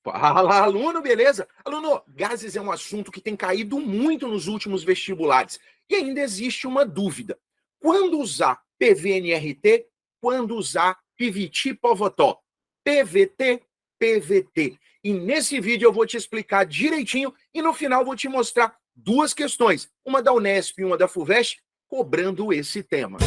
Fala, aluno, beleza? Aluno, gases é um assunto que tem caído muito nos últimos vestibulares. E ainda existe uma dúvida. Quando usar PVNRT? Quando usar PVT-Povotó? PVT, PVT. E nesse vídeo eu vou te explicar direitinho e no final vou te mostrar duas questões, uma da Unesp e uma da FUVEST, cobrando esse tema.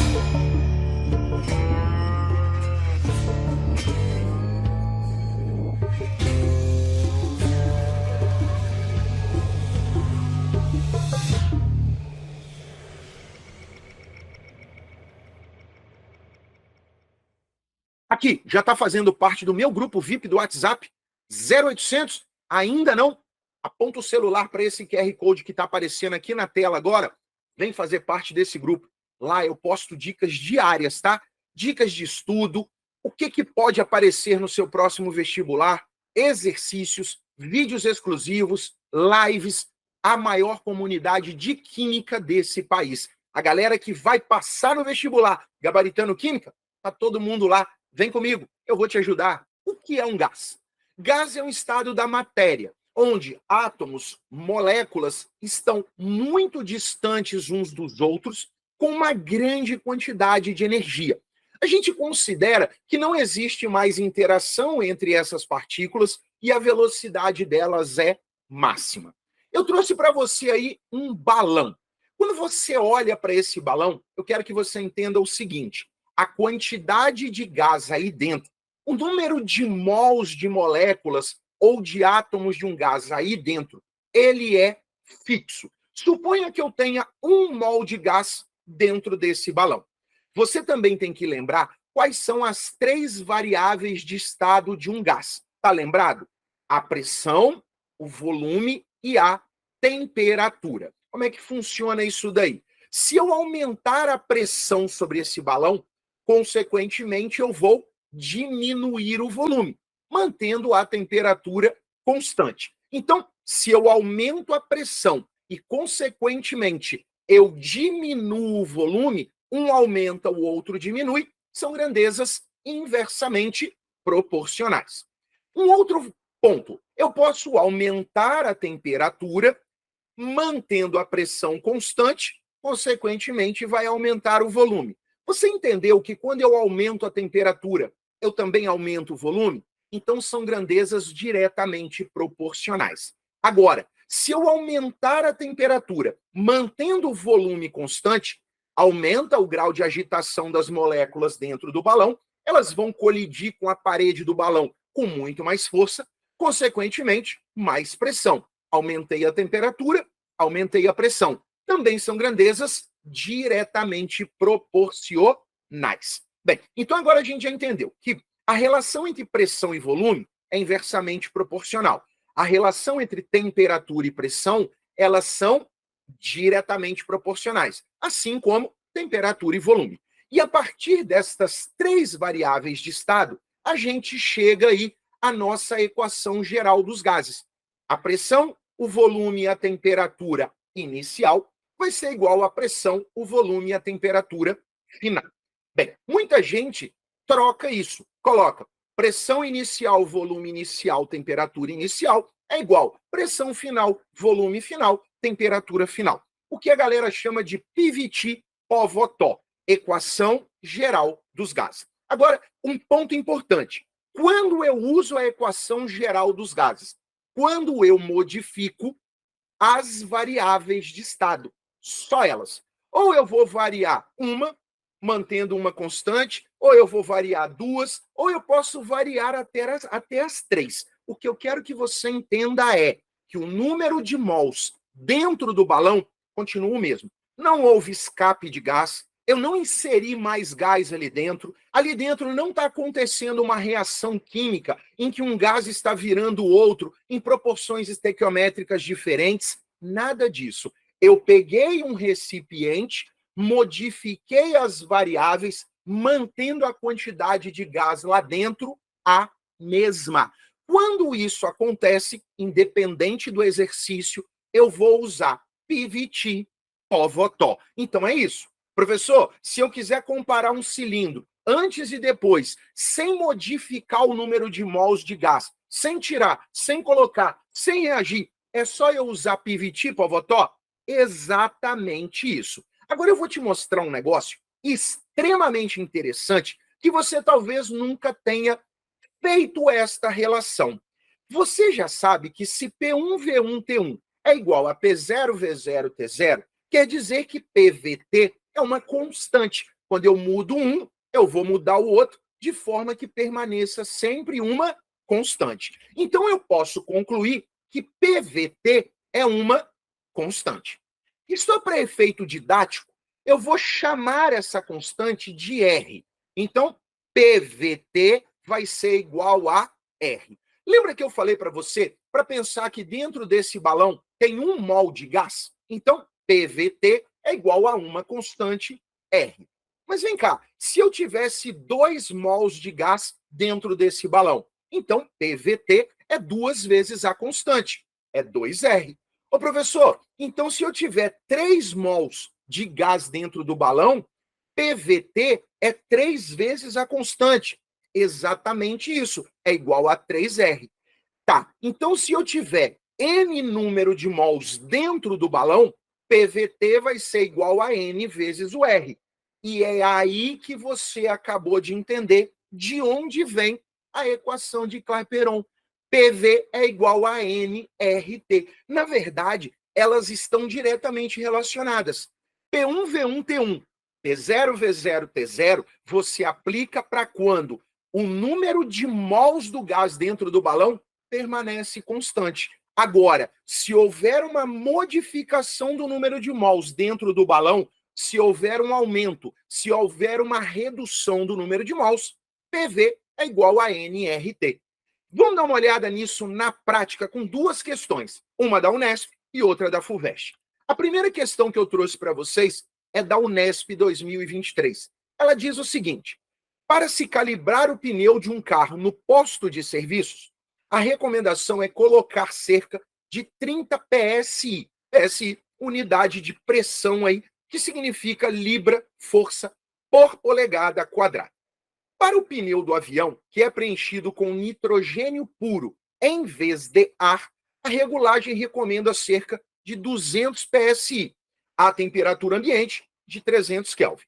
Aqui, já está fazendo parte do meu grupo VIP do WhatsApp? 0800? Ainda não? Aponta o celular para esse QR Code que está aparecendo aqui na tela agora. Vem fazer parte desse grupo. Lá eu posto dicas diárias, tá? Dicas de estudo, o que pode aparecer no seu próximo vestibular, exercícios, vídeos exclusivos, lives, a maior comunidade de química desse país. A galera que vai passar no vestibular gabaritando química, tá todo mundo lá. Vem comigo, eu vou te ajudar. O que é um gás? Gás é um estado da matéria, onde átomos, moléculas estão muito distantes uns dos outros, com uma grande quantidade de energia. A gente considera que não existe mais interação entre essas partículas e a velocidade delas é máxima. Eu trouxe para você aí um balão. Quando você olha para esse balão, eu quero que você entenda o seguinte: a quantidade de gás aí dentro, o número de mols de moléculas ou de átomos de um gás aí dentro, ele é fixo. Suponha que eu tenha 1 mol de gás dentro desse balão. Você também tem que lembrar quais são as 3 variáveis de estado de um gás. Tá lembrado? A pressão, o volume e a temperatura. Como é que funciona isso daí? Se eu aumentar a pressão sobre esse balão, consequentemente, eu vou diminuir o volume, mantendo a temperatura constante. Então, se eu aumento a pressão e, consequentemente, eu diminuo o volume, um aumenta, o outro diminui, são grandezas inversamente proporcionais. Um outro ponto, eu posso aumentar a temperatura, mantendo a pressão constante, consequentemente, vai aumentar o volume. Você entendeu que quando eu aumento a temperatura, eu também aumento o volume? Então, são grandezas diretamente proporcionais. Agora, se eu aumentar a temperatura, mantendo o volume constante, aumenta o grau de agitação das moléculas dentro do balão, elas vão colidir com a parede do balão com muito mais força, consequentemente, mais pressão. Aumentei a temperatura, aumentei a pressão. Também são grandezas diretamente proporcionais. Bem, então agora a gente já entendeu que a relação entre pressão e volume é inversamente proporcional. A relação entre temperatura e pressão, elas são diretamente proporcionais, assim como temperatura e volume. E a partir destas 3 variáveis de estado, a gente chega aí à nossa equação geral dos gases. A pressão, o volume e a temperatura inicial vai ser igual à pressão, o volume e a temperatura final. Bem, muita gente troca isso, coloca pressão inicial, volume inicial, temperatura inicial é igual pressão final, volume final, temperatura final. O que a galera chama de PVT-Povotó, equação geral dos gases. Agora, um ponto importante. Quando eu uso a equação geral dos gases? Quando eu modifico as variáveis de estado, só elas. Ou eu vou variar uma, mantendo uma constante, ou eu vou variar 2, ou eu posso variar até as 3. O que eu quero que você entenda é que o número de mols dentro do balão continua o mesmo. Não houve escape de gás, eu não inseri mais gás ali dentro não está acontecendo uma reação química em que um gás está virando o outro em proporções estequiométricas diferentes, nada disso. Eu peguei um recipiente, modifiquei as variáveis, mantendo a quantidade de gás lá dentro a mesma. Quando isso acontece, independente do exercício, eu vou usar PVT-Povotó. Então é isso. Professor, se eu quiser comparar um cilindro antes e depois, sem modificar o número de mols de gás, sem tirar, sem colocar, sem reagir, é só eu usar PVT, Povotó? Exatamente isso. Agora eu vou te mostrar um negócio extremamente interessante que você talvez nunca tenha feito esta relação. Você já sabe que se P1V1T1 é igual a P0V0T0, quer dizer que PVT é uma constante. Quando eu mudo um, eu vou mudar o outro, de forma que permaneça sempre uma constante. Então, eu posso concluir que PVT é uma constante. E só para efeito didático, eu vou chamar essa constante de R. Então, PVT vai ser igual a R. Lembra que eu falei para você, para pensar que dentro desse balão tem 1 mol de gás? Então, PVT é igual a uma constante R. Mas vem cá, se eu tivesse 2 mols de gás dentro desse balão, então PVT é 2 vezes a constante, é 2R. Ô professor, então se eu tiver 3 mols de gás dentro do balão, PVT é 3 vezes a constante. Exatamente isso, é igual a 3R. Tá, então se eu tiver N número de mols dentro do balão, PVT vai ser igual a N vezes o R. E é aí que você acabou de entender de onde vem a equação de Clapeyron. PV é igual a nRT. Na verdade, elas estão diretamente relacionadas. P1V1T1, P0V0T0, você aplica para quando o número de mols do gás dentro do balão permanece constante. Agora, se houver uma modificação do número de mols dentro do balão, se houver um aumento, se houver uma redução do número de mols, PV é igual a nRT. Vamos dar uma olhada nisso na prática com 2 questões, uma da Unesp e outra da FUVEST. A primeira questão que eu trouxe para vocês é da Unesp 2023. Ela diz o seguinte: para se calibrar o pneu de um carro no posto de serviços, a recomendação é colocar cerca de 30 PSI. PSI, unidade de pressão aí, que significa libra, força, por polegada quadrada. Para o pneu do avião, que é preenchido com nitrogênio puro em vez de ar, a regulagem recomenda cerca de 200 PSI, a temperatura ambiente de 300 Kelvin.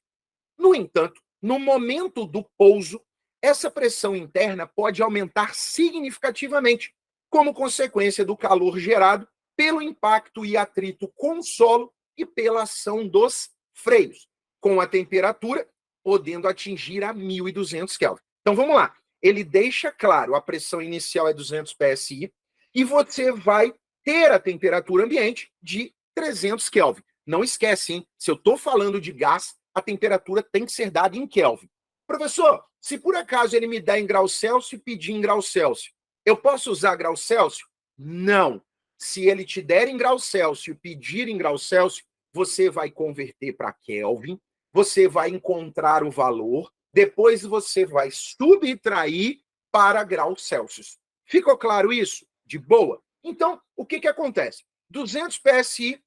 No entanto, no momento do pouso, essa pressão interna pode aumentar significativamente, como consequência do calor gerado pelo impacto e atrito com o solo e pela ação dos freios, com a temperatura podendo atingir a 1.200 Kelvin. Então vamos lá. Ele deixa claro, a pressão inicial é 200 PSI e você vai ter a temperatura ambiente de 300 Kelvin. Não esquece, hein? Se eu estou falando de gás, a temperatura tem que ser dada em Kelvin. Professor, se por acaso ele me dá em grau Celsius e pedir em grau Celsius, eu posso usar grau Celsius? Não. Se ele te der em grau Celsius e pedir em grau Celsius, você vai converter para Kelvin, você vai encontrar o valor, depois você vai subtrair para grau Celsius. Ficou claro isso? De boa? Então, o que acontece? 200 PSI,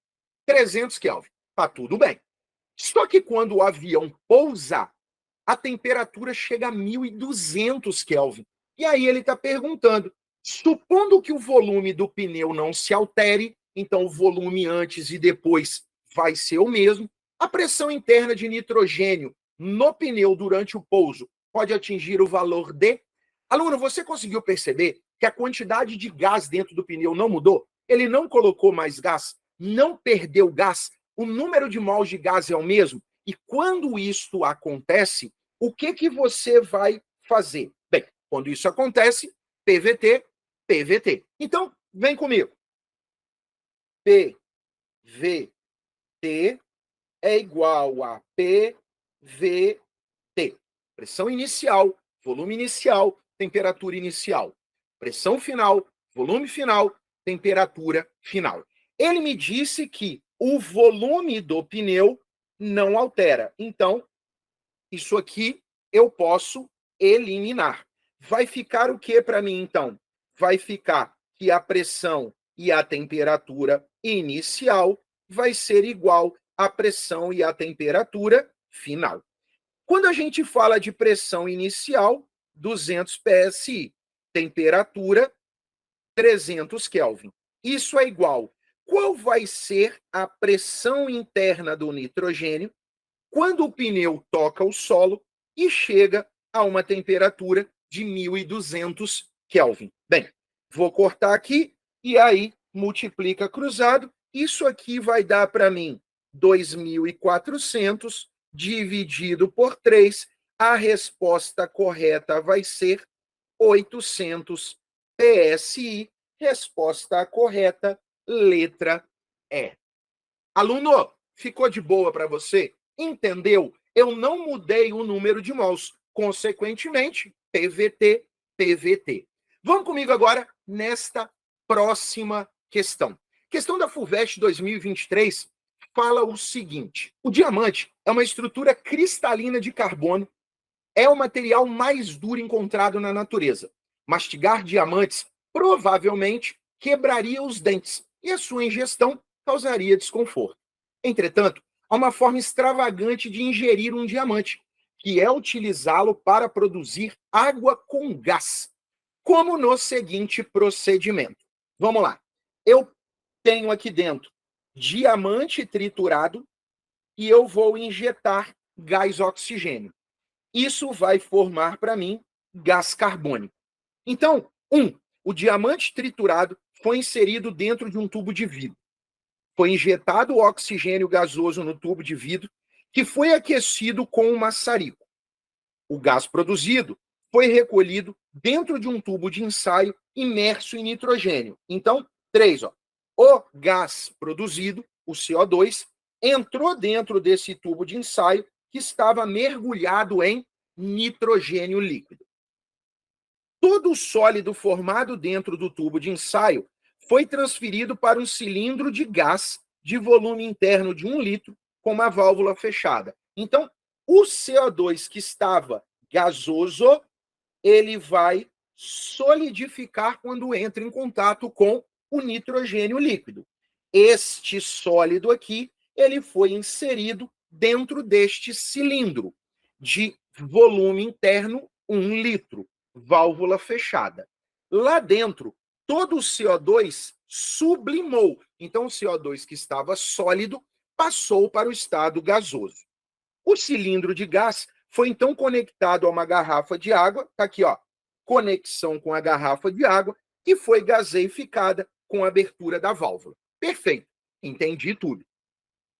300 Kelvin. Tá tudo bem. Só que quando o avião pousa, a temperatura chega a 1.200 Kelvin. E aí ele está perguntando, supondo que o volume do pneu não se altere, então o volume antes e depois vai ser o mesmo, a pressão interna de nitrogênio no pneu durante o pouso pode atingir o valor de... Aluno, você conseguiu perceber que a quantidade de gás dentro do pneu não mudou? Ele não colocou mais gás, não perdeu gás, o número de mols de gás é o mesmo? E quando isso acontece, o que você vai fazer? Bem, quando isso acontece, PVT, PVT. Então, vem comigo. PVT é igual a PVT. Pressão inicial, volume inicial, temperatura inicial. Pressão final, volume final, temperatura final. Ele me disse que o volume do pneu não altera. Então, isso aqui eu posso eliminar. Vai ficar o que para mim, então? Vai ficar que a pressão e a temperatura inicial vai ser igual à pressão e à temperatura final. Quando a gente fala de pressão inicial, 200 PSI, temperatura 300 Kelvin. Isso é igual. Qual vai ser a pressão interna do nitrogênio quando o pneu toca o solo e chega a uma temperatura de 1200 Kelvin? Bem, vou cortar aqui e aí multiplica cruzado. Isso aqui vai dar para mim 2.400 dividido por 3. A resposta correta vai ser 800 PSI. Resposta correta, letra E. Aluno, ficou de boa para você? Entendeu? Eu não mudei o número de mols. Consequentemente, PVT, PVT. Vamos comigo agora nesta próxima questão. Questão da FUVEST 2023 fala o seguinte: o diamante é uma estrutura cristalina de carbono, é o material mais duro encontrado na natureza. Mastigar diamantes provavelmente quebraria os dentes e a sua ingestão causaria desconforto. Entretanto, há uma forma extravagante de ingerir um diamante, que é utilizá-lo para produzir água com gás, como no seguinte procedimento. Vamos lá. Eu tenho aqui dentro diamante triturado e eu vou injetar gás oxigênio. Isso vai formar para mim gás carbônico. Então, o diamante triturado foi inserido dentro de um tubo de vidro. Foi injetado o oxigênio gasoso no tubo de vidro, que foi aquecido com um maçarico. O gás produzido foi recolhido dentro de um tubo de ensaio imerso em nitrogênio. Então, 3, o gás produzido, o CO2, entrou dentro desse tubo de ensaio que estava mergulhado em nitrogênio líquido. Todo o sólido formado dentro do tubo de ensaio foi transferido para um cilindro de gás de volume interno de 1 litro com uma válvula fechada. Então, o CO2 que estava gasoso, ele vai solidificar quando entra em contato com o nitrogênio líquido. Este sólido aqui, ele foi inserido dentro deste cilindro de volume interno 1 litro, válvula fechada. Lá dentro, todo o CO2 sublimou. Então, o CO2 que estava sólido passou para o estado gasoso. O cilindro de gás foi então conectado a uma garrafa de água, está aqui, conexão com a garrafa de água, e foi gaseificada com a abertura da válvula. Perfeito, entendi tudo.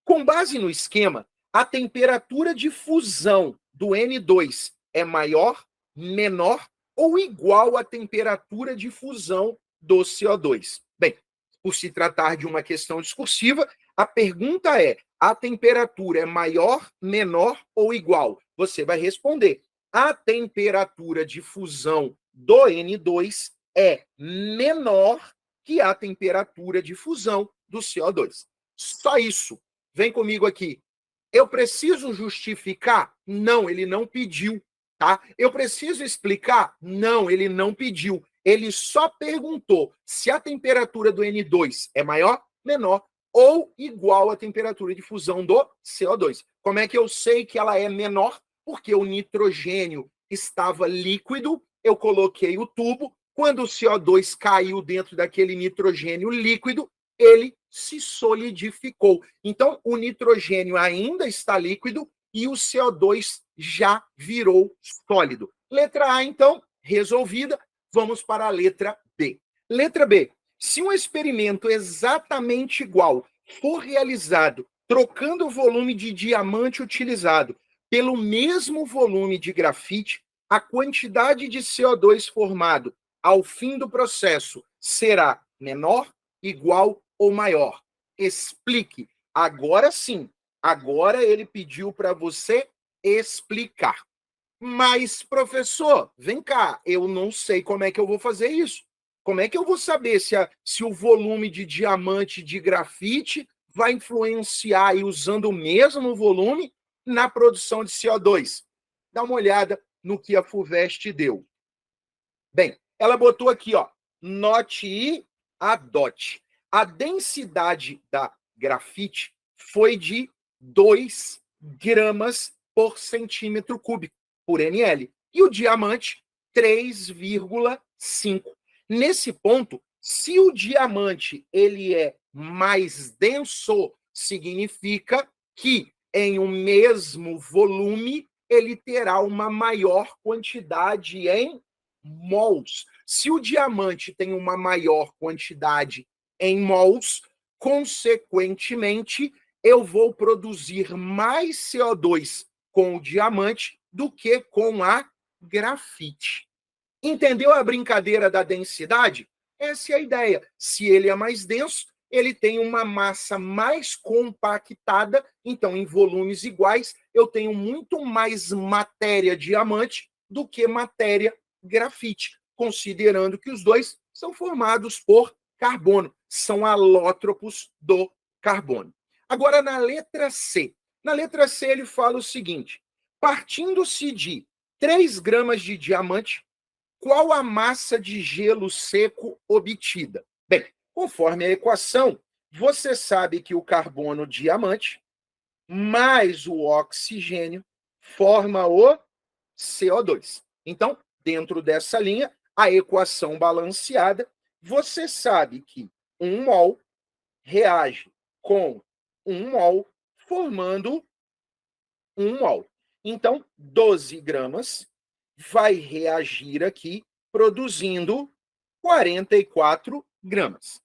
Com base no esquema, a temperatura de fusão do N2 é maior, menor ou igual à temperatura de fusão do CO2? Bem, por se tratar de uma questão discursiva, a pergunta é: a temperatura é maior, menor ou igual? Você vai responder: a temperatura de fusão do N2 é menor que a temperatura de fusão do CO2. Só isso. Vem comigo aqui. Eu preciso justificar? Não, ele não pediu, tá? Eu preciso explicar? Não, ele não pediu. Ele só perguntou se a temperatura do N2 é maior, menor ou igual à temperatura de fusão do CO2. Como é que eu sei que ela é menor? Porque o nitrogênio estava líquido, eu coloquei o tubo, quando o CO2 caiu dentro daquele nitrogênio líquido, ele se solidificou. Então, o nitrogênio ainda está líquido e o CO2 já virou sólido. Letra A, então, resolvida. Vamos para a letra B. Letra B. Se um experimento exatamente igual for realizado trocando o volume de diamante utilizado pelo mesmo volume de grafite, a quantidade de CO2 formado ao fim do processo será menor, igual ou maior? Explique. Agora sim. Agora ele pediu para você explicar. Mas, professor, vem cá, eu não sei como é que eu vou fazer isso. Como é que eu vou saber se o volume de diamante de grafite vai influenciar, aí, usando o mesmo volume, na produção de CO2? Dá uma olhada no que a FUVEST deu. Bem, ela botou aqui, note I a DOT. A densidade da grafite foi de 2 gramas por centímetro cúbico, por ml. E o diamante, 3,5. Nesse ponto, se o diamante ele é mais denso, significa que em um mesmo volume ele terá uma maior quantidade em mols. Se o diamante tem uma maior quantidade em mols, consequentemente, eu vou produzir mais CO2 com o diamante do que com a grafite. Entendeu a brincadeira da densidade? Essa é a ideia. Se ele é mais denso, ele tem uma massa mais compactada, então em volumes iguais, eu tenho muito mais matéria diamante do que matéria grafite, considerando que os dois são formados por carbono, são alótropos do carbono. Agora, na letra C. Na letra C, ele fala o seguinte: partindo-se de 3 gramas de diamante, qual a massa de gelo seco obtida? Bem, conforme a equação, você sabe que o carbono diamante mais o oxigênio forma o CO2. Então, dentro dessa linha, a equação balanceada, você sabe que 1 mol reage com 1 mol, formando 1 mol. Então, 12 gramas vai reagir aqui, produzindo 44 gramas.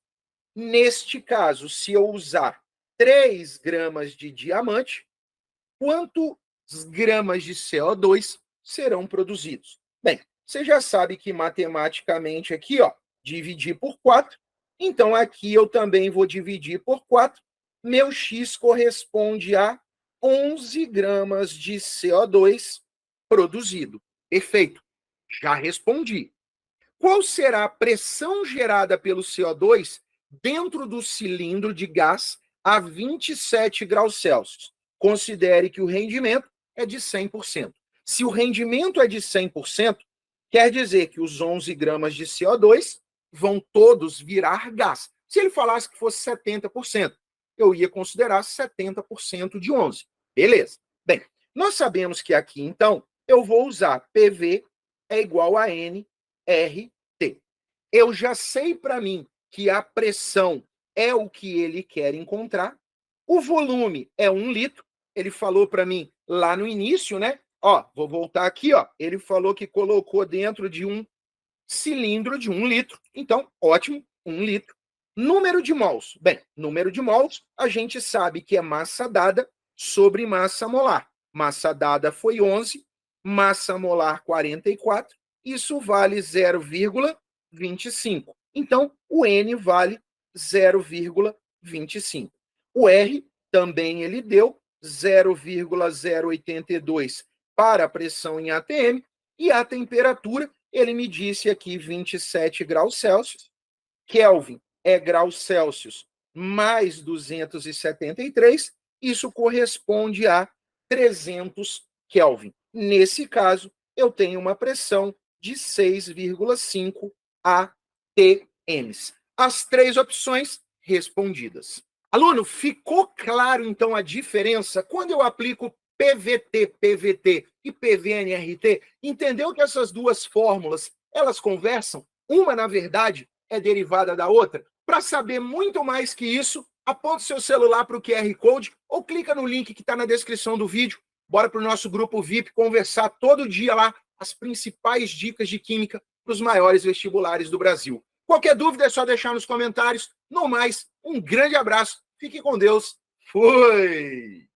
Neste caso, se eu usar 3 gramas de diamante, quantos gramas de CO2 serão produzidos? Bem, você já sabe que matematicamente aqui, ó, dividir por 4. Então, aqui eu também vou dividir por 4. Meu X corresponde a 11 gramas de CO2 produzido. Perfeito. Já respondi. Qual será a pressão gerada pelo CO2 dentro do cilindro de gás a 27 graus Celsius? Considere que o rendimento é de 100%. Se o rendimento é de 100%, quer dizer que os 11 gramas de CO2 vão todos virar gás. Se ele falasse que fosse 70%, eu ia considerar 70% de 11. Beleza. Bem, nós sabemos que aqui, então, eu vou usar PV é igual a nRT. Eu já sei para mim que a pressão é o que ele quer encontrar. O volume é 1 litro. Ele falou para mim lá no início, né? Ó, vou voltar aqui, ó. Ele falou que colocou dentro de um cilindro de 1 litro. Então, ótimo, 1 litro. Número de mols. Bem, número de mols, a gente sabe que é massa dada sobre massa molar. Massa dada foi 11, massa molar 44. Isso vale 0,25. Então, o N vale 0,25. O R também ele deu 0,082 para a pressão em atm, e a temperatura, ele me disse aqui 27 graus Celsius. Kelvin é graus Celsius mais 273, isso corresponde a 300 Kelvin. Nesse caso, eu tenho uma pressão de 6,5 atms. As 3 opções respondidas. Aluno, ficou claro, então, a diferença quando eu aplico PVT, PVT e PVNRT? Entendeu que essas duas fórmulas, elas conversam? Uma, na verdade, é derivada da outra? Para saber muito mais que isso, aponta seu celular para o QR Code ou clica no link que está na descrição do vídeo. Bora para o nosso grupo VIP conversar todo dia lá as principais dicas de química para os maiores vestibulares do Brasil. Qualquer dúvida é só deixar nos comentários. No mais, um grande abraço, fique com Deus. Fui!